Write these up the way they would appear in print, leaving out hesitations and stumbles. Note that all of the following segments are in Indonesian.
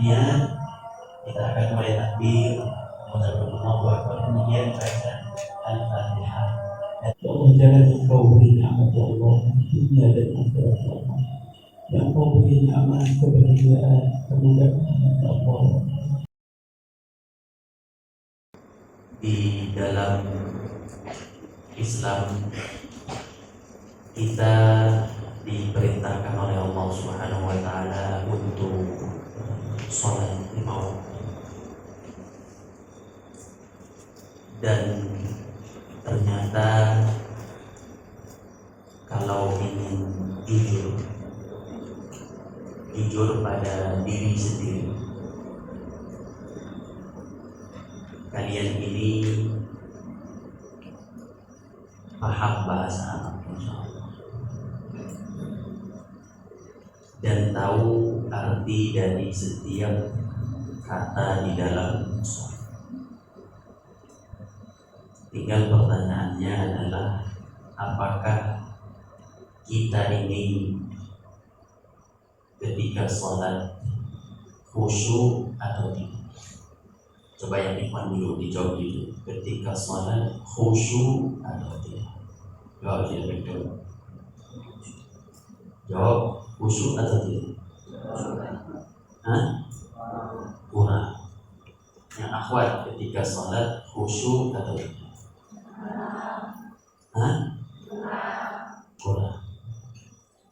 kemudian kita akan mulai takbir, kemudian Allahu Akbar, kemudian baca Al-Fatihah. Allah, jangan engkau beri nikmat ya Allah dunia dan akhirat ya Allah. Ya engkau beri nikmat kebahagiaan, kemudahan ya Allah. Di dalam Islam kita diperintahkan oleh Allah Subhanahu wa taala untuk sholat 5 waktu. Dan ternyata kalau ingin jujur pada diri sendiri, kalian ini paham bahasa Arab insyaallah dan tahu arti dari setiap kata di dalam sholat. Tinggal pertanyaannya adalah apakah kita ini ketika sholat khusyuk atau tidak? Coba yang ikhwan dulu dijawab dulu. Ketika sholat khusyuk atau tidak? Jawab tidak betul. Jawab khusyuk atau tidak? Hah? Kurang. Yang akhwat ketika sholat khusyuk atau tidak? Hah? Kurang.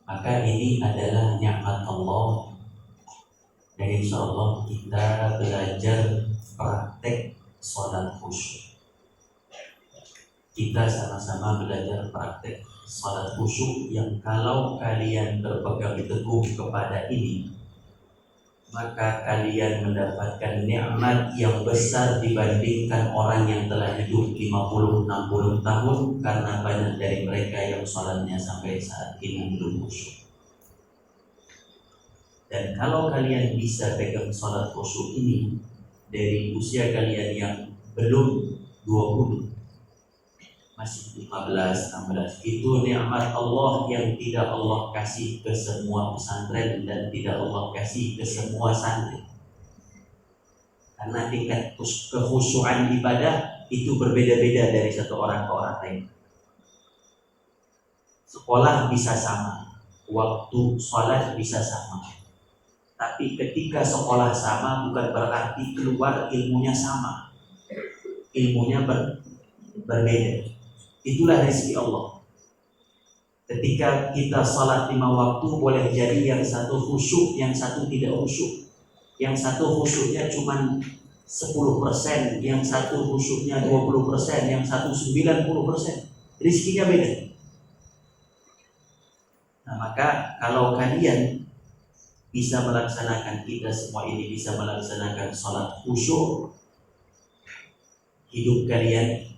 Maka ini adalah nikmat Allah, dan insya Allah kita belajar praktek sholat khusyuk. Kita sama-sama belajar praktek sholat khusyuk yang kalau kalian berpegang teguh kepada ini, maka kalian mendapatkan nikmat yang besar dibandingkan orang yang telah hidup 50-60 tahun, karena banyak dari mereka yang sholatnya sampai saat ini belum khusyuk. Dan kalau kalian bisa pegang sholat khusyuk ini dari usia kalian yang belum 20, masih 15-16, itu nikmat Allah yang tidak Allah kasih ke semua pesantren dan tidak Allah kasih ke semua santri. Karena tingkat kekhusyuan ibadah itu berbeda-beda dari satu orang ke orang lain. Sekolah bisa sama, waktu sholat bisa sama, tapi ketika sekolah sama bukan berarti keluar ilmunya sama. Ilmunya berbeda. Itulah rezeki Allah. Ketika kita salat 5 waktu, boleh jadi yang satu khusyuk, yang satu tidak khusyuk. Yang satu khusyuknya cuma 10%, yang satu khusyuknya 20%, yang satu 90%. Rezekinya beda. Nah, maka kalau kalian bisa melaksanakan, kita semua ini bisa melaksanakan salat khusyuk, hidup kalian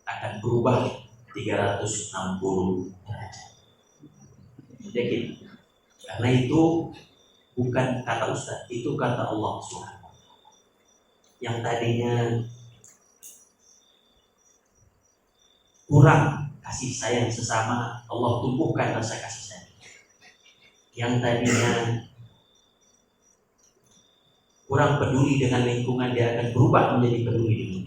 akan berubah 360 derajat. Yakin? Karena itu bukan kata Ustaz, itu kata Allah Subhanahu. Yang tadinya kurang kasih sayang sesama, Allah tumbuhkan rasa kasih sayang. Yang tadinya kurang peduli dengan lingkungan, dia akan berubah menjadi peduli dengan lingkungan.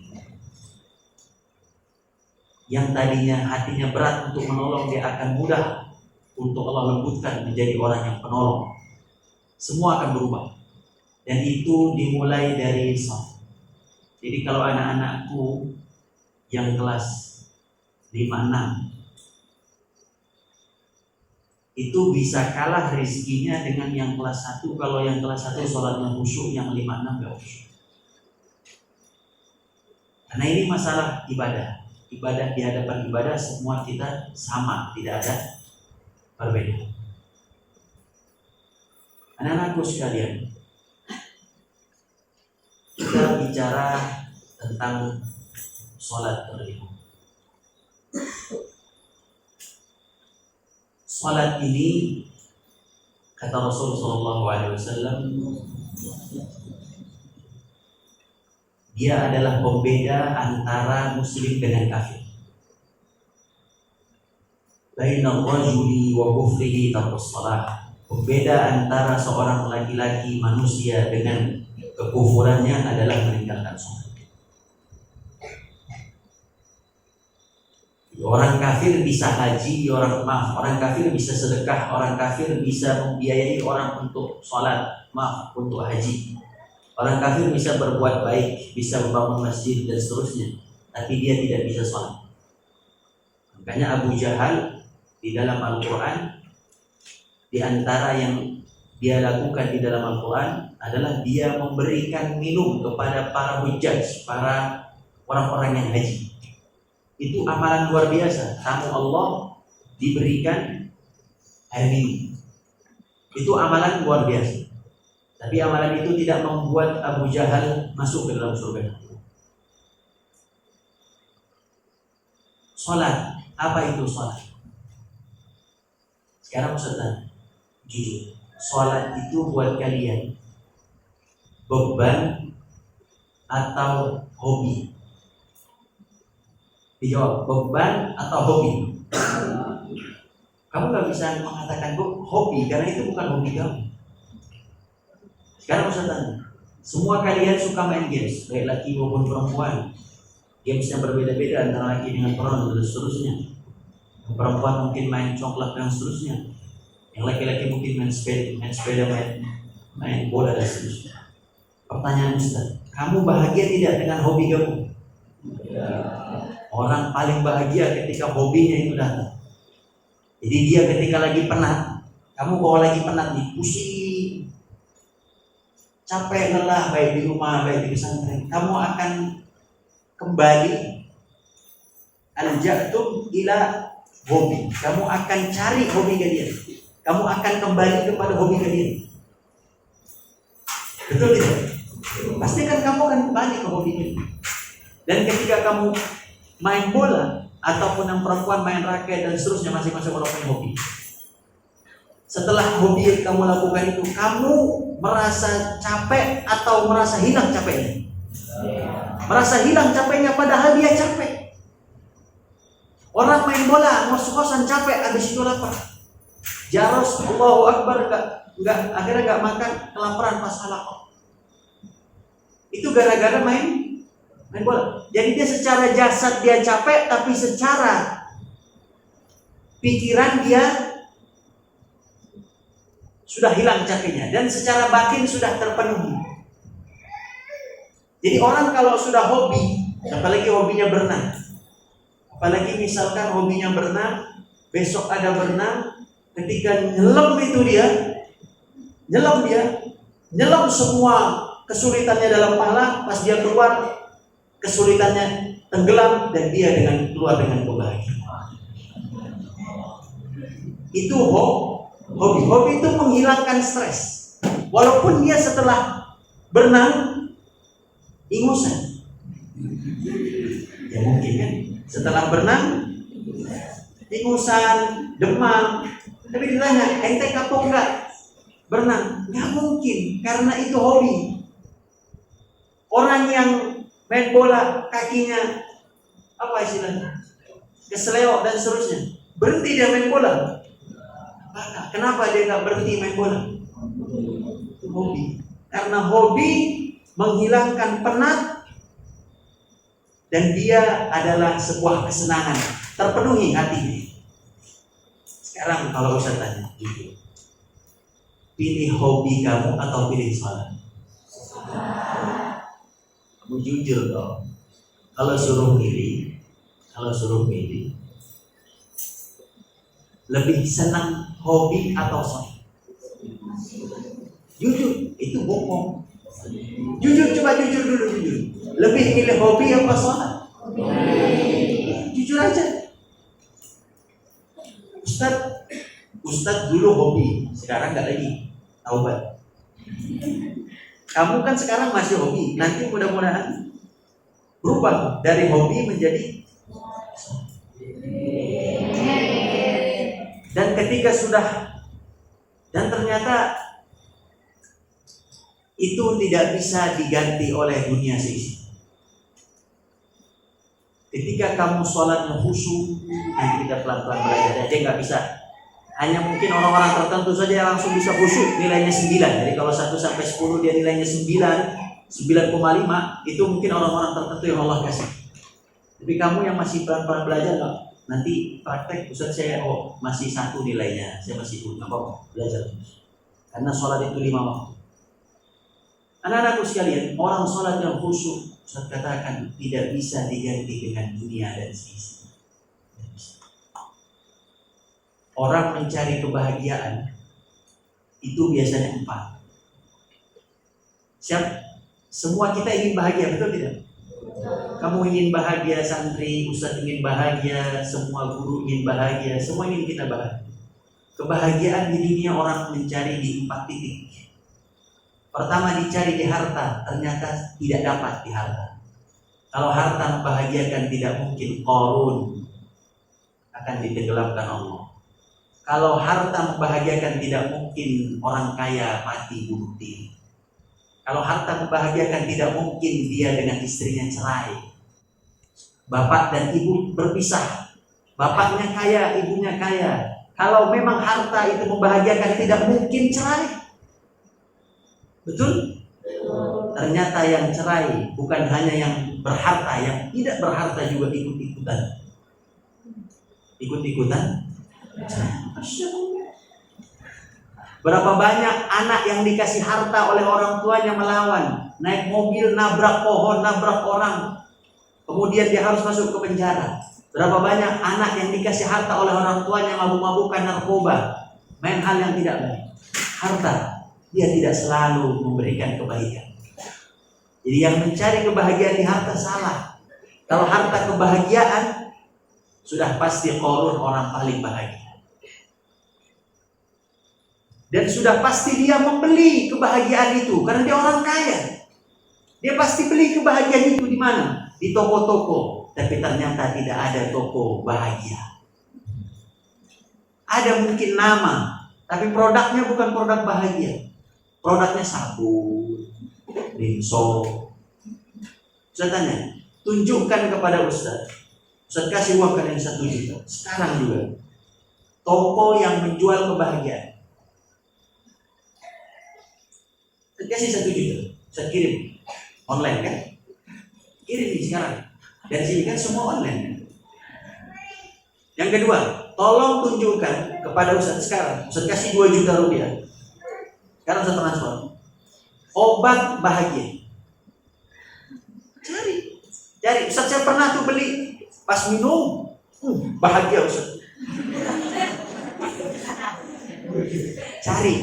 Yang tadinya hatinya berat untuk menolong, dia akan mudah untuk Allah lembutkan menjadi orang yang penolong. Semua akan berubah. Dan itu dimulai dari sholat. Jadi kalau anak-anakku yang kelas 5-6 itu bisa kalah rezekinya dengan yang kelas 1. Kalau yang kelas 1 sholatnya khusyuk, yang 5-6 gak khusyuk. Karena ini masalah ibadah. Ibadah di hadapan ibadah semua kita sama, tidak ada perbedaan. Anak-anakku sekalian, kita bicara tentang sholat terlebih. Sholat ini kata Rasulullah SAW, dia adalah pembeda antara muslim dengan kafir. Bainal rajuli wa kufrihi tarkus shalah. Pembeda antara seorang laki-laki manusia dengan kekufurannya adalah meninggalkan sholat. Orang kafir bisa haji, orang kafir bisa sedekah, orang kafir bisa membiayai orang untuk sholat, untuk haji. Orang kafir bisa berbuat baik, bisa membangun masjid dan seterusnya, tapi dia tidak bisa sholat. Makanya Abu Jahal di dalam Al-Quran, di antara yang dia lakukan di dalam Al-Quran adalah dia memberikan minum kepada para hujjaj, para orang-orang yang haji. Itu amalan luar biasa. Tamu Allah diberikan air minum. Itu amalan luar biasa. Tapi amalan itu tidak membuat Abu Jahal masuk ke dalam surga. Salat, apa itu salat? Sekarang Ustaz, jujur, salat itu buat kalian beban atau hobi? Dijawab, beban atau hobi? Kamu gak bisa mengatakan hobi, karena itu bukan hobi kamu. Sekarang saya tanya, semua kalian suka main games, baik laki maupun perempuan. Gamesnya berbeda-beda antara laki dengan perempuan dan seterusnya. Yang perempuan mungkin main congklak dan seterusnya. Yang laki-laki mungkin main sepeda, main bola dan seterusnya. Pertanyaan Ustaz, kamu bahagia tidak dengan hobi kamu? Orang paling bahagia ketika hobinya itu datang. Jadi dia ketika lagi penat, kamu kalau lagi penat nih, pusing, capek, lelah, baik di rumah, baik di pesantren, kamu akan kembali al-ja'tum ila hobi. Kamu akan cari hobi kalian. Kamu akan kembali kepada hobi kalian. Betul tidak? Pasti kan kamu akan kembali ke hobi kalian. Dan ketika kamu main bola ataupun yang perempuan main raket dan seterusnya, masing-masing orang punya hobi. Setelah hobi yang kamu lakukan itu, kamu merasa capek atau merasa hilang capeknya? Merasa hilang capeknya padahal dia capek. Orang main bola ngos-ngosan capek, habis itu lapar. Jaros Allahu Akbar akhirnya enggak makan, kelaparan pas halaqah. Itu gara-gara main bola. Jadi dia secara jasad dia capek, tapi secara pikiran dia sudah hilang capeknya, dan secara batin sudah terpenuhi. Jadi orang kalau sudah hobi, apalagi hobinya berenang, apalagi misalkan hobinya berenang, besok ada berenang, ketika nyelam itu dia nyelam semua kesulitannya dalam pahala, pas dia keluar kesulitannya tenggelam dan dia keluar dengan kebahagiaan. Itu hobi. Hobi itu menghilangkan stres. Walaupun dia setelah berenang ingusan. Ya mungkin kan. Setelah berenang ingusan, demam. Tapi ditanya, ente kapok enggak berenang? Enggak mungkin, karena itu hobi. Orang yang main bola kakinya apa istilahnya, keseleo dan seterusnya, berhenti dia main bola. Kenapa dia nggak berhenti main bola? Itu hobi. Karena hobi menghilangkan penat dan dia adalah sebuah kesenangan, terpenuhi hatinya. Sekarang kalau Ustaz tanya, jujur, pilih hobi kamu atau pilih sholat? Kamu jujur dong. Kalau suruh pilih, lebih senang hobi atau sholat? Jujur, itu bohong. Jujur, coba jujur dulu, jujur. Lebih milih hobi apa sholat? Jujur aja. Ustadz dulu hobi, sekarang nggak lagi. Taubat. Kamu kan sekarang masih hobi, nanti mudah-mudahan berubah dari hobi menjadi. Dan ketika sudah, dan ternyata itu tidak bisa diganti oleh dunia seisi. Ketika kamu sholatnya khusyuk, nanti kita pelan-pelan belajar, dia nggak bisa. Hanya mungkin orang-orang tertentu saja yang langsung bisa khusyuk, nilainya 9. Jadi kalau 1 sampai 10 dia nilainya 9, 9,5 itu mungkin orang-orang tertentu yang Allah kasih. Tapi kamu yang masih pelan-pelan belajar nggak? Nanti praktek, Ustaz saya masih 1 nilainya, saya masih belum apa belajar. Karena sholat itu 5 waktu. Anak-anakku sekalian, orang sholat yang khusyuk, Ustaz katakan tidak bisa diganti dengan dunia dan seisi. Orang mencari kebahagiaan itu biasanya 4. Semua kita ingin bahagia, betul tidak? Kamu ingin bahagia, santri, Ustaz ingin bahagia, semua guru ingin bahagia, semua ingin kita bahagia. Kebahagiaan di dunia orang mencari di 4 titik. Pertama dicari di harta, ternyata tidak dapat di harta. Kalau harta membahagiakan tidak mungkin Qarun akan ditenggelamkan Allah. Kalau harta membahagiakan tidak mungkin orang kaya mati bunuh diri. Kalau harta membahagiakan tidak mungkin dia dengan istrinya cerai. Bapak dan ibu berpisah. Bapaknya kaya, ibunya kaya. Kalau memang harta itu membahagiakan tidak mungkin cerai. Betul? Ternyata yang cerai bukan hanya yang berharta, yang tidak berharta juga ikut-ikutan. Ikut-ikutan. Berapa banyak anak yang dikasih harta oleh orang tuanya melawan, naik mobil, nabrak pohon, nabrak orang, kemudian dia harus masuk ke penjara. Berapa banyak anak yang dikasih harta oleh orang tuanya mabuk-mabukan narkoba, main hal yang tidak baik. Harta, dia tidak selalu memberikan kebaikan. Jadi yang mencari kebahagiaan di harta salah. Kalau harta kebahagiaan, sudah pasti Qarun orang paling bahagia. Dan sudah pasti dia membeli kebahagiaan itu karena dia orang kaya. Dia pasti beli kebahagiaan itu di mana? Di toko-toko. Tapi ternyata tidak ada toko bahagia. Ada mungkin nama, tapi produknya bukan produk bahagia. Produknya sabun, rinso. Saya tanya, tunjukkan kepada Ustaz. Ustaz kasih uang kalian 1 juta. Sekarang juga toko yang menjual kebahagiaan. Kasih 1 juta, saya kirim online kan? Kirim nih sekarang. Dari sini kan semua online. Yang kedua, tolong tunjukkan kepada Ustaz sekarang. Ustaz kasih 2 juta rupiah. Sekarang Ustaz transfer. Obat bahagia. Cari. Ustaz saya pernah tuh beli. Pas minum, bahagia Ustaz. Cari.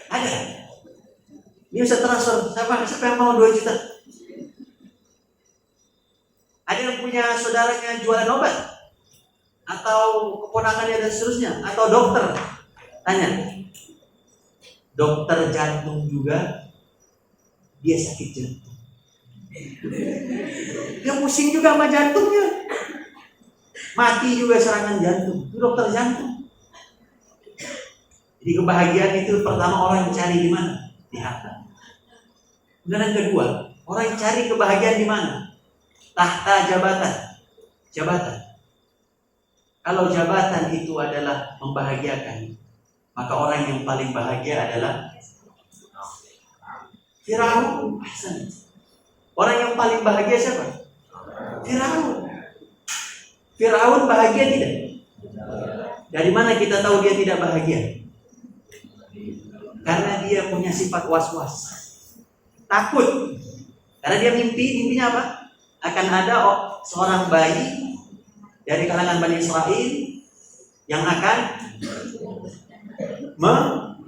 Ada. Ini Ustaz transfer. Siapa yang mau 2 juta? Ada yang punya saudaranya jualan obat? Atau keponakannya dan seterusnya? Atau dokter? Tanya. Dokter jantung juga, dia sakit jantung. Dia pusing juga sama jantungnya. Mati juga serangan jantung. Itu dokter jantung. Jadi kebahagiaan itu pertama orang yang cari di mana? Di harta. Dan yang kedua, orang yang cari kebahagiaan di mana? Tahta jabatan. Jabatan. Kalau jabatan itu adalah membahagiakan, maka orang yang paling bahagia adalah Firaun. Orang yang paling bahagia siapa? Firaun. Firaun bahagia tidak? Dari mana kita tahu dia tidak bahagia? Karena dia punya sifat was-was, takut. Karena dia mimpinya apa? Akan ada seorang bayi dari kalangan Bani Israel yang akan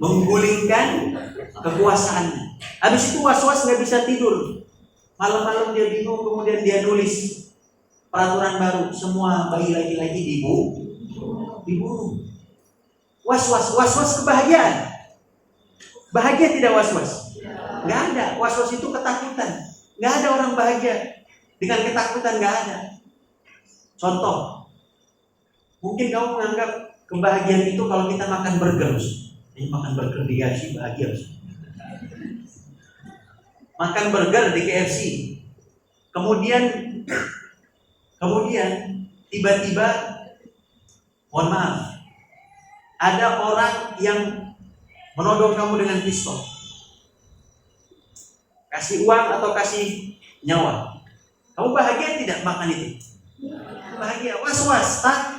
menggulingkan kekuasaannya. Habis itu was-was nggak bisa tidur. Malam-malam dia bingung, kemudian dia nulis peraturan baru, semua bayi laki-laki dibunuh. Was-was kebahagiaan. Bahagia tidak was-was? Nggak ada. Was-was itu ketakutan. Nggak ada orang bahagia dengan ketakutan, nggak ada. Contoh, mungkin kamu menganggap kebahagiaan itu kalau kita makan burger. Ini makan burger di KFC bahagia. Makan burger di KFC. Kemudian tiba-tiba, mohon maaf, ada orang yang menodong kamu dengan pistol. Kasih uang atau kasih nyawa? Kamu bahagia tidak makan itu? Bahagia. Was-was, takut.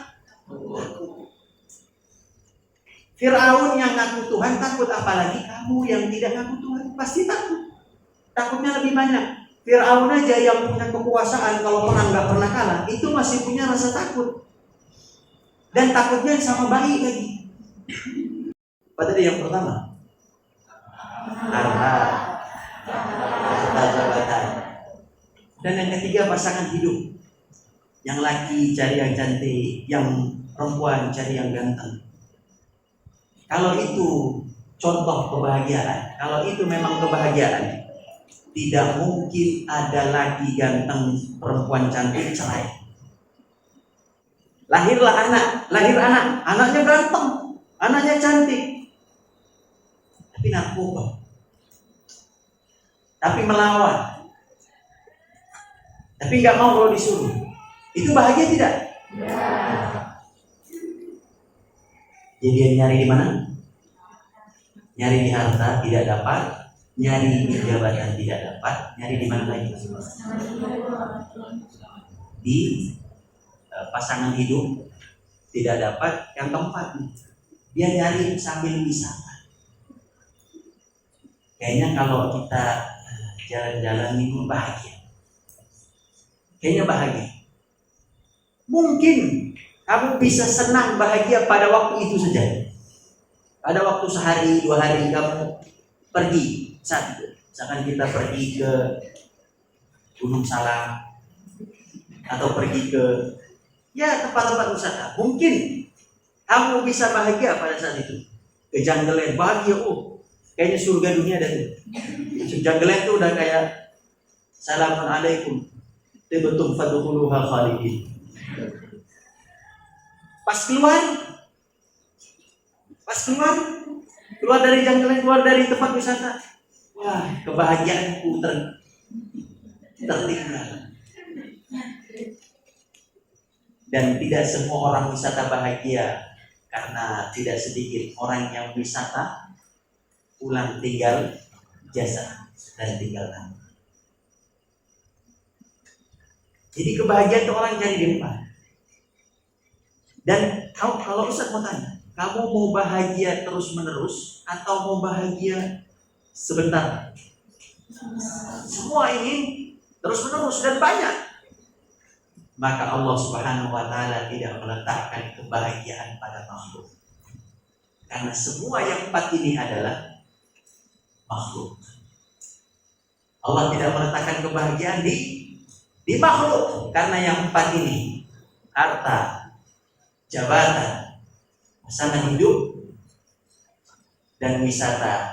Firaun yang ngaku Tuhan takut, apalagi kamu yang tidak ngaku Tuhan pasti takut. Takutnya lebih banyak. Firaun aja yang punya kekuasaan kalau perang nggak pernah kalah, itu masih punya rasa takut. Dan takutnya sama bayi lagi. Apa tadi yang pertama? Harta, jabatan. Dan yang ketiga pasangan hidup. Yang laki cari yang cantik, yang perempuan cari yang ganteng. Kalau itu contoh kebahagiaan, kalau itu memang kebahagiaan, tidak mungkin ada laki ganteng, perempuan cantik cerai. Lahir anak, anaknya ganteng, anaknya cantik, tapi narkoba, tapi melawan, tapi nggak mau kalau disuruh. Itu bahagia tidak? Ya. Jadi dia nyari di mana? Nyari di harta tidak dapat, nyari di jabatan tidak dapat, nyari di mana lagi? Di pasangan hidup tidak dapat, yang keempat dia nyari sambil wisata. Kayaknya kalau kita jalan-jalan ini bahagia. Kayaknya bahagia. Mungkin kamu bisa senang bahagia pada waktu itu saja. Pada waktu sehari, 2 hari kamu pergi saat itu. Misalkan kita pergi ke Gunung Salak atau pergi ke tempat-tempat wisata. Mungkin kamu bisa bahagia pada saat itu. Ke Jungleland bahagia, kayaknya surga dunia ada tuh. Jungleland tuh udah kayak Assalamualaikum. Tibetum fadkhuluha khalidin. Pas keluar dari Jungleland, keluar dari tempat wisata. Wah, kebahagiaanku tertinggal. Dan tidak semua orang wisata bahagia, karena tidak sedikit orang yang wisata pulang tinggal jasa dan tinggal nama. Jadi kebahagiaan itu orang cari di depan. Dan kalau Ustaz mau tanya, kamu mau bahagia terus menerus atau mau bahagia sebentar? Semua ini terus menerus dan banyak. Maka Allah Subhanahu wa Ta'ala tidak meletakkan kebahagiaan pada makhluk. Karena semua yang 4 ini adalah makhluk. Allah tidak meletakkan kebahagiaan di makhluk. Karena yang 4 ini, harta, jabatan, pasangan hidup, dan wisata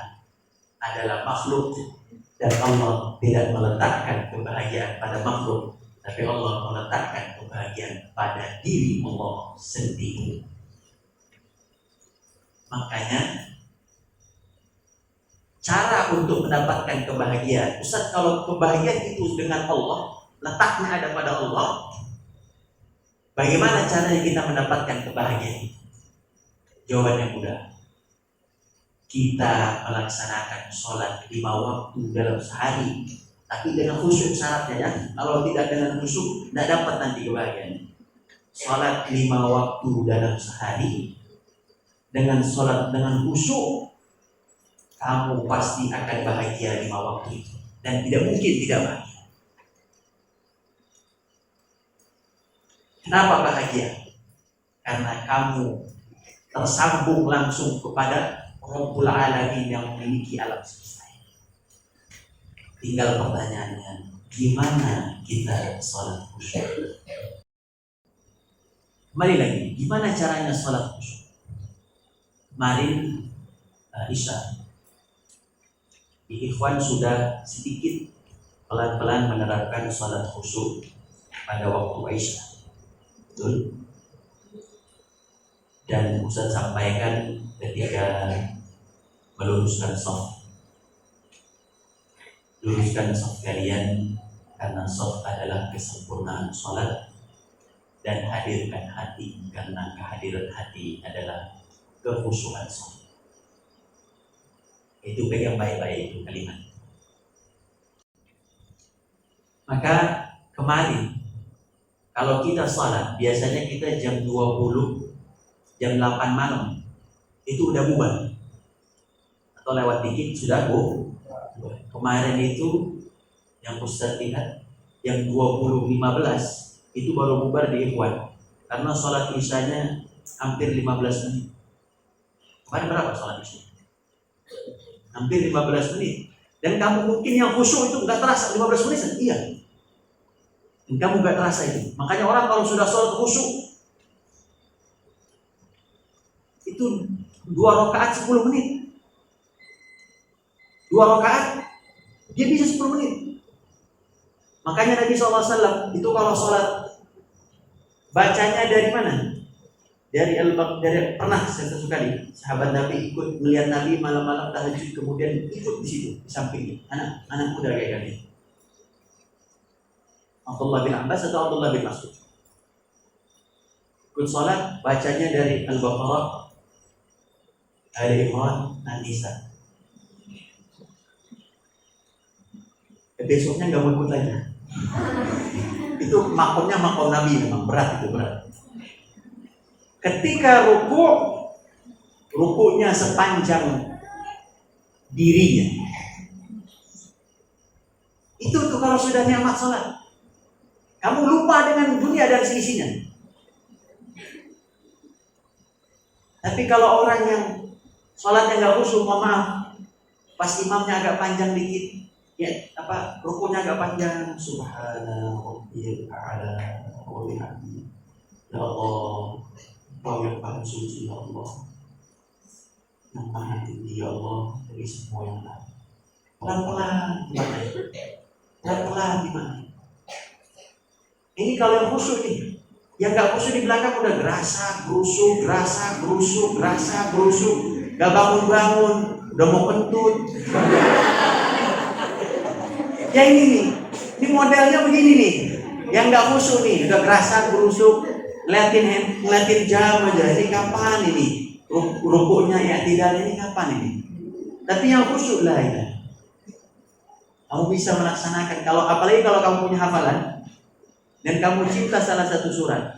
adalah makhluk. Dan Allah tidak meletakkan kebahagiaan pada makhluk. Tapi Allah meletakkan kebahagiaan pada diri Allah sendiri. Makanya cara untuk mendapatkan kebahagiaan, Ustaz, kalau kebahagiaan itu dengan Allah, letaknya ada pada Allah, bagaimana caranya kita mendapatkan kebahagiaan? Jawabannya mudah. Kita melaksanakan sholat 5 waktu dalam sehari, tapi dengan khusyuk syaratnya ya. Kalau tidak dengan khusyuk, tidak dapat nanti kebahagiaan. Sholat 5 waktu dalam sehari, dengan sholat dengan khusyuk, kamu pasti akan bahagia 5 waktu itu. Dan tidak mungkin tidak bahagia. Kenapa bahagia? Karena kamu tersambung langsung kepada Rabbul Alamin yang memiliki alam semesta. Tinggal pertanyaannya, gimana kita sholat khusyuk? Kembali lagi, gimana caranya sholat khusyuk? Kemarin Isya, Ikhwan sudah sedikit pelan-pelan menerapkan sholat khusyuk pada waktu Isya. Betul? Dan Ustaz sampaikan ketika meluruskan shaf. Luruskan shaf kalian, karena shaf adalah kesempurnaan sholat, dan hadirkan hati, karena kehadiran hati adalah kekhusyukan sholat. Itu pegang baik-baik itu kalimat. Maka kemarin kalau kita salat, biasanya kita jam 20, jam 8 malam itu udah bubar. Atau lewat dikit sudah bubar. Kemarin itu yang Ustaz lihat yang 20.15 itu baru bubar di Ikhwan. Karena salat isyanya hampir 15 menit. Kemarin berapa salat isya? Hampir 15 menit. Dan kamu mungkin yang khusyuk itu nggak terasa 15 menit. Iya. Dan kamu nggak terasa itu. Makanya orang kalau sudah sholat khusyuk itu 2 rakaat 10 menit. 2 rakaat dia bisa 10 menit. Makanya Nabi SAW itu kalau sholat bacanya dari mana? Dari pernah satu kali sahabat Nabi ikut melihat Nabi malam-malam tahajud, kemudian ikut di situ di sampingnya anak muda kayak kami. Abdullah bin Abbas atau Abdullah bin Mas'ud. Ikut sholat bacanya dari Al-Baqarah, Ali Imran, An-Nisa. Besoknya nggak mau ikut lagi. Itu makomnya makom Nabi, memang berat itu, berat. Ketika rukunya sepanjang dirinya. Itu tuh kalau sudah nikmat sholat. Kamu lupa dengan dunia dan seisinya. Tapi kalau orang yang sholatnya nggak khusyuk, mohon maaf, pas imamnya agak panjang dikit, ya rukunya agak panjang, subhanallah, wa bihamdihi, ya Allah, Kau yang paling suci, ya Allah, yang maha tinggi, ya Allah, dari semua yang lain. Pelan-pelan gimana? Pelan-pelan gimana? Ini kalau yang khusyuk nih, yang nggak khusyuk di belakang udah gerasa, gerusuk, nggak bangun-bangun, udah mau kentut. Ya ini modelnya begini nih, yang nggak khusyuk nih, udah gerasa, gerusuk, ngeliatin jam aja. Ini kapan ini? Rukuknya ya tidak ini kapan ini? Tapi yang khusyuk lah ya. Kamu bisa melaksanakan. Apalagi kalau kamu punya hafalan dan kamu cinta salah satu surat.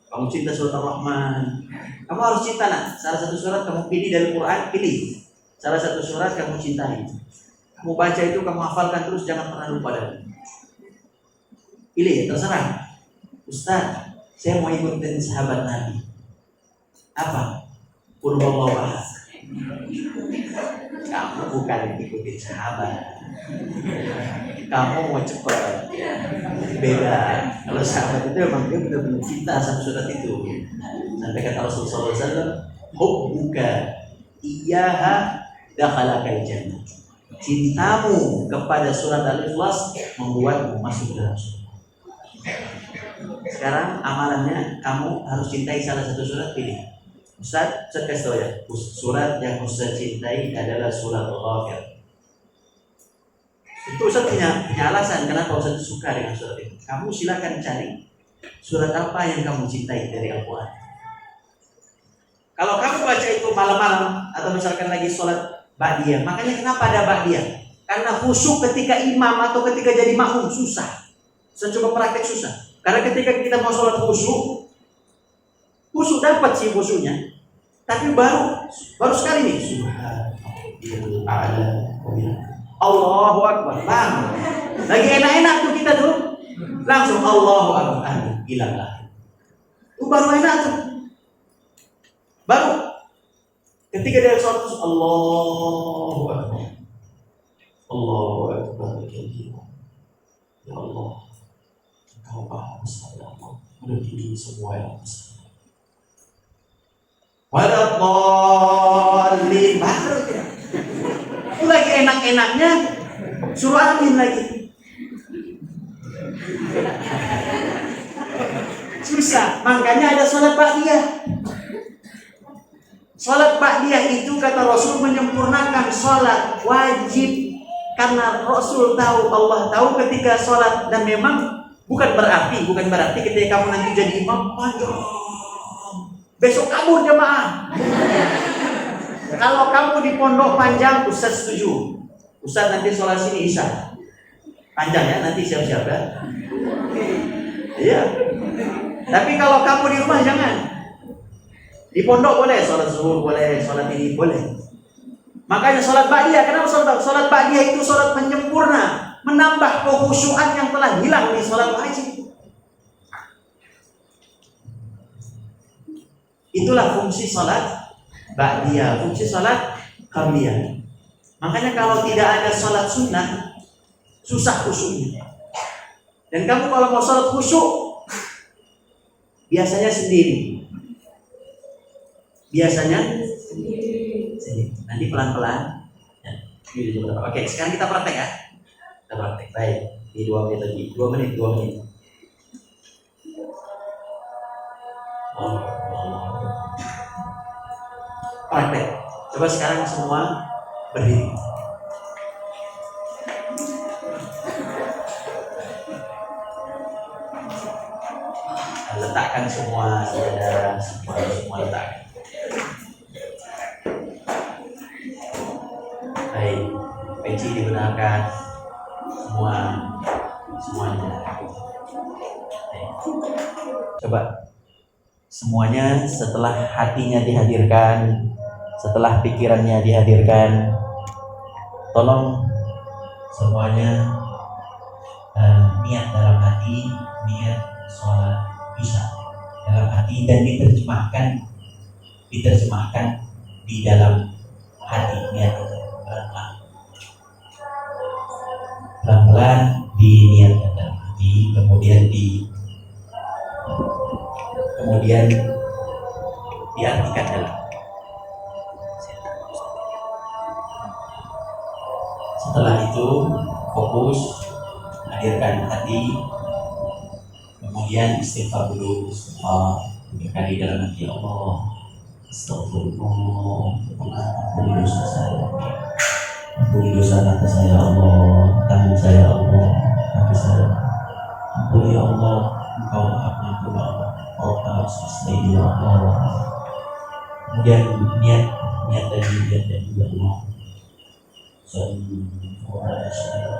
Kamu cinta surat Ar-Rahman. Kamu harus cinta salah satu surat kamu pilih dari Quran, pilih. Salah satu surat kamu cintai. Kamu baca itu, kamu hafalkan terus, jangan pernah lupa dari. Pilih, terserah. Ustaz, saya mau ikutin sahabat Nabi. Apa? Qul huwallahu ahad. Kamu bukan ikutin sahabat. Kamu mau cepat. Beda. Kalau sahabat itu memang dia benar-benar cinta sama surat itu. Sampai kata Rasulullah SAW, hubbuka iyyaha dakhalakal jannah. Cintamu kepada surat Al-Ikhlas membuatmu masuk dalam surga. Sekarang amalannya kamu harus cintai salah satu surat, pilih. Ustaz kasih tahu ya, surat yang Ustaz cintai adalah surat Al-Ghafir. Itu Ustaz punya alasan kenapa Ustaz suka dengan surat itu. Kamu silakan cari surat apa yang kamu cintai dari Al-Quran. Kalau kamu baca itu malam-malam atau misalkan lagi sholat ba'diyah, makanya kenapa ada ba'diyah? Karena khusyuk ketika imam atau ketika jadi makmum susah. Saya coba praktek susah. Karena ketika kita mau sholat khusyuk dapat sih khusyuknya, tapi baru sekali nih. Allahu Akbar. Bang, lagi enak-enak tuh kita tuh, langsung Allahu Akbar, hilang lah. Itu baru enak tuh. Baru ketika dia sholat Allahu Akbar, Allahu Akbar, ya Allah, Engkau maha besar, ya Allah, melebihi semua yang besar. Waladhdallin, baru ya. Itu lagi enak-enaknya suruh amin lagi. Susah, makanya ada sholat ba'diyah. Sholat ba'diyah itu kata Rasul menyempurnakan sholat wajib. Karena Rasul tahu, Allah tahu ketika sholat, dan memang bukan berarti ketika kamu nanti jadi imam panjang, besok kabur jemaah. Kalau kamu di pondok panjang, Ustaz setuju. Ustaz nanti sholat sini isya. Panjang ya, nanti siap-siap ya. Iya. Tapi kalau kamu di rumah jangan. Di pondok boleh, sholat zuhur boleh, sholat ini boleh. Makanya sholat ba'diyah, kenapa sholat ba'diyah itu sholat penyempurna, menambah kekhusyuan yang telah hilang di sholat wajib. Itulah fungsi sholat ba'diyah, fungsi sholat qabliyah. Makanya kalau tidak ada sholat sunnah, susah khusyuknya. Dan kamu kalau mau sholat khusyuk, biasanya sendiri. Nanti pelan-pelan. Ya, oke, sekarang kita praktek ya. Kita praktek. Baik, di 2 menit lagi. 2 menit. Praktek. Coba sekarang semua berdiri. Letakkan semua saudara, semua letakkan. Baik, peci digunakan semuanya. Baik. Coba semuanya setelah hatinya dihadirkan, setelah pikirannya dihadirkan, tolong semuanya niat dalam hati, niat sholat bisa dalam hati dan diterjemahkan di dalam hati niat itu pelan-pelan diniatkan dalam hati, kemudian diartikan dalam. Setelah itu fokus, hadirkan hati, kemudian istighfar dulu. Tiga kali dalam hati, Allah astagfirullah, ampuni dosa saya, ampuni dosa kata saya Allah, tangan saya Allah, kaki saya ampuni ya Allah, Engkau maha pengampun ya Allah, Engkau semesta ini ya Allah. Kemudian niat tadi ya Allah, semua saya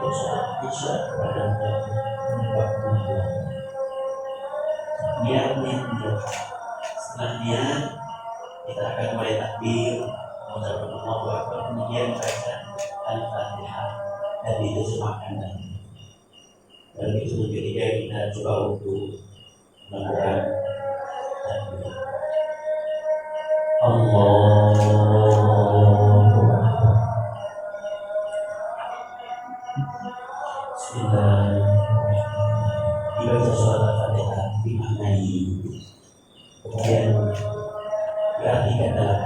dosa bisa kepada menyebabkan niat. Setelah niat kita akan mulai takbir, mengucapkan Allahu Akbar, kemudian baca Al-Fatihah dan diterjemahkan dan itu ketiga kita coba untuk melakukan takbir. Allahu Akbar. Bismillahirrahmanirrahim. Dibaca surat Al-Fatihah dimaknai, kemudian diartikan dalam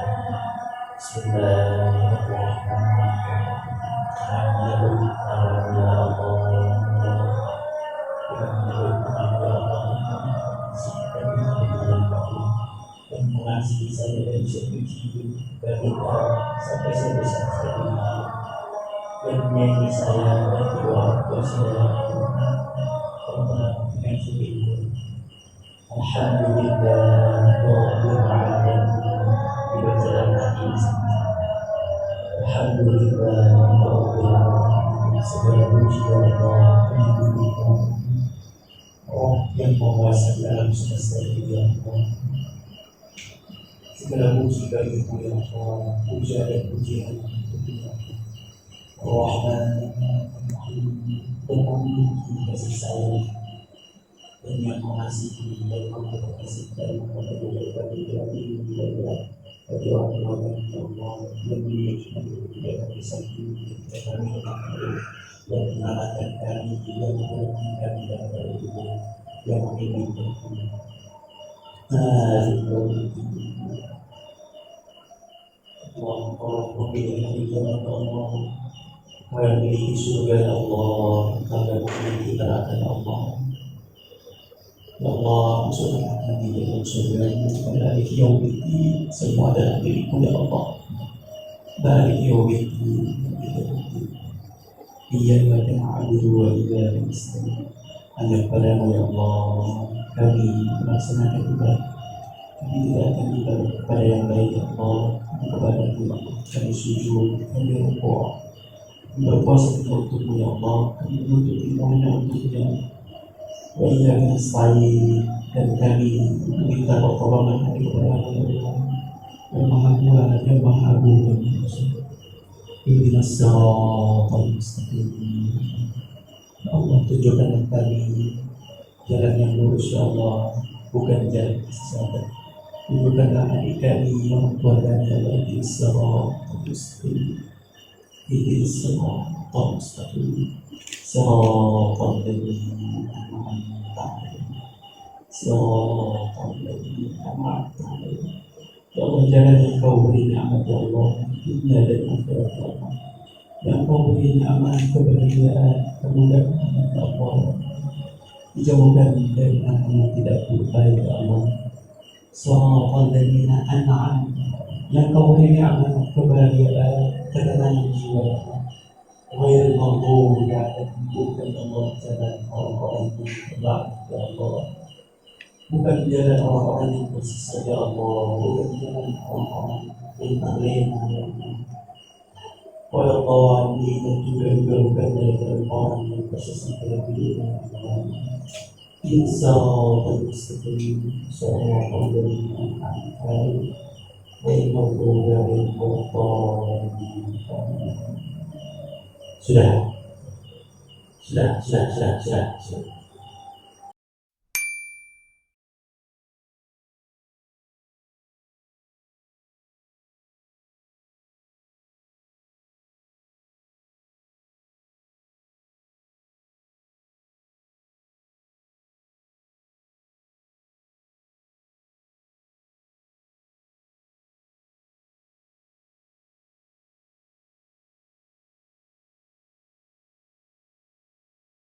Bismillahirrahmanirrahim. Dan mengasihi saya dan sepuji bagi sampai saya bisa dan menyayangi saya dan kedua orang tua saya. Alhamdulillah Rabbil Alamin. Dibaca dalam hati. Alhamdulillah Rabbil Alamin. Segala puji Allah yang menguasai alam semesta ini ya Allah. Segala puji bagimu ya Allah. Puja dan pujian Rahman dan memiliki kasih sayang dan yang mengasihi dan memperkasih dan memperkasih bagi orang-orang yang Allah yang memiliki dan kisah ini kami dan menyelamatkan kami yang memperkasih kami dari itu yang memiliki Allah memiliki Allah memiliki surga Allah, kami memiliki neraka Allah. Ya Allah, masukkan kami dalam surga balik yaumiddin, semua adalah milikmu ya Allah. Balik yaumiddin, iyyaka na'budu wa iyyaka nasta'in. Hanya kepadamu ya Allah kami melaksanakan ibadah. Kami tidak akan ibadah kepada yang lain ya Allah. Kepadamu kami sujud, kami rukuk, berpuasa untukmu ya Allah, kami menuntut ilmunya untuknya. Wa iyyaka nasta'in, dan kami meminta pertolongan dari kepada Allah yang Maha Kuasa, yang Maha Agung. Ihdinas siratal mustaqim. Ya Allah, tunjukkan kami jalan yang lurus ya Allah, bukan jalan kesesatan. Tunjukkanlah adik kami yang tua kami Allah di siratal mustaqim. Ihdinas siratal mustaqim. Siratal ladzina an'amta 'alaihim. Siratal ladzina an'amta 'alaihim. Ya Allah, jalan yang kau beri nikmat ya Allah, dunia dan akhirat ya Allah. Yang kau beri nikmat, kebahagiaan, kemudahan ya Allah. Dijauhkan dari hal yang tidak baik ya Allah. Siratal ladzina an'amta, yang kau beri nikmat, kebahagiaan, ketenangan jiwa ya Allah. Ghairil maghdubi 'alaihim, bukan Allah jalan orang-orang yang berbakti ya Allah. Bukan jalan orang-orang yang bersesat ya Allah, bukan jalan orang-orang yang tak lena ya Allah. Ya Allah, ini juga bukan jalan orang yang bersesat ya Allah. Insya-Allah mustaqim, insya-Allah dengan akal, baik maupun dari kotor. Sudah.